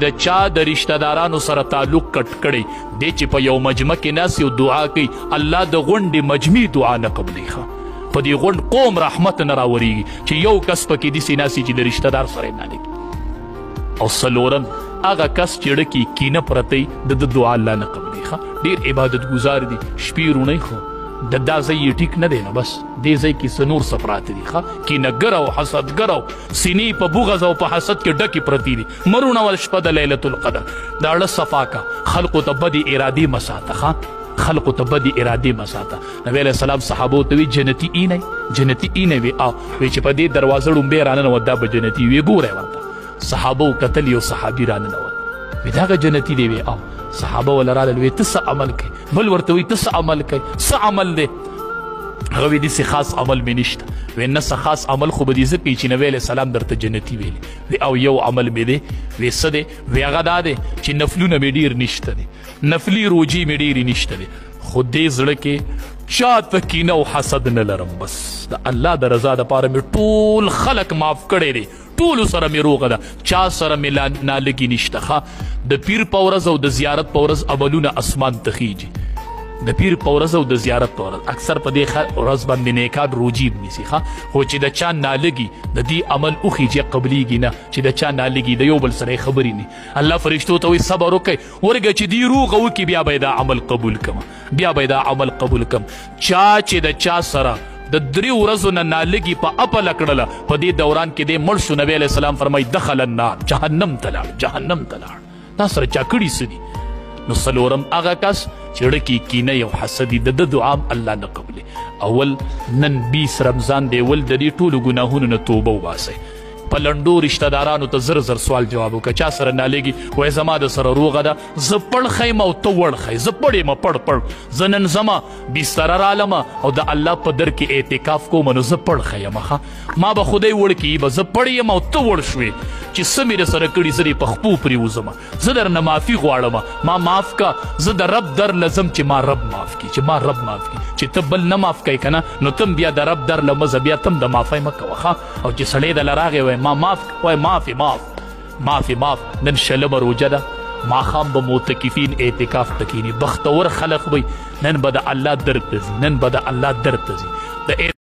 د چا د رشته دارانو سره تعلق کټ کړی دی چې په یو مجمع کې ناست یو دعا کوي الله د غونډې مجمع دعا نه قبلوي ښه په دې غونډ قوم رحمت نه راورېږي چې یو کس پکې داسې ناست چې د رشته دار سره یې نه لګي او څلورم هغه کس چې ډکې کینه پرتی د دعا الله نه قبلوي ښه ډېر عبادت ګزار دي شپې روڼۍ خو د دا ځای یې ټیک نه دی نو بس دې ځای کې څه نور څه پراته دي ښه کینهګر او حسدګر او سینې په بغض او په حسد کې ډکې پرتې دي مرونه ول شپه د لیلة القدر دا اړه صفا کا خلقو ته بدې ارادې مه ساته ښه خلقو ته بدې ارادې مه ساته نبی علیه السلام صحابو ته وي جنتي اینی جنتي اینی وي وی چې په دې دروازه ړومبی راننوت دا به جنتي وي ګورئ ورته صحابو کتل یو صحابي راننوت وی دغه جنتي دی وی او صحابه ولا راغلل وی ته څه عمل کوي بل ورته وی ته څه عمل کوي څه عمل دی هغه وی داسې خاص عمل مې نشته وی نه څه خاص عمل خو به دې زه کوي چې نبی علیه السلام درته جنتي ویلي وی او یو عمل مې دی وی څه دی وی هغه دا دی چې نفلونه مې ډېر نشته دی نفلي روجې مې ډېرې نشته دی خو دې زړه کې چاته کینه او حسد نه لرم بس د الله د رضا دپاره مې ټول خلک معاف کړی دی ټولو سره مې روغه ده چا سره مې نالګي نشته ښه د پیر په ورځ او د زیارت په ورځ عملونه اسمان ته خیږي د پیر په ورځ او د زیارت په ورځ اکثر په دې ورځ باندې نیکان روجي نیسي ښه خو چې د چا نالګي د دې عمل وخیږي قبلیږي نه چې د چا نالګي د یو بل سره یې خبرې نه الله فرشتو ته وایي صبر وکئ ورګه چې دې روغه وکړي بیا به یې دا عمل قبول کړم بیا به یې دا عمل قبول کړم چا چې د چا سره د 3 ورځو نه نالګي په اپله کړله په دې دوران کې دې مړ شو نبی علیه السلام فرمایي دخل النار جهنم ته لاړ جهنم ته لاړ دا سره چا کړي څه دي نو څلورم هغه کس چې ډکې کینه یو حسد د ده دعا الله نه قبلي اول نن 20 رمضان دی ول د دې ټولو ګناهونو نه توبه وباسئ په لنډو رشته دارانو ته زر زر سوال جواب وکړه چا سره نالېږي وایي زما د سره روغه ده زه پړ خیم او ته وړ خی زه پړ یم پړ زه نن زما بستره رالمه او د الله په در کې اعتکاف کوم نو زه پړ خیم ښه ما به خدای وړ کړي به زه پړ یم او ته وړ شوې چې څه مې سره کړي زه دې په خپو پرېوځم زه درنه معافي غواړم ما معاف کا زه د رب در لزم چې ما رب معاف کړي چې ما رب معاف کړي چې ته بل نه معاف کوې که نه نو تم بیا د رب در له مزه بیا تم د معافی مه کوه ښه او چې سړی دله راغی وایي ما معاف وای معافی معاف نن شلمه روجه ده ماښام به معتکفین اعتکاف ته کیني بختور خلق وی نن به د الله در ته ځي نن به د الله در ته ځي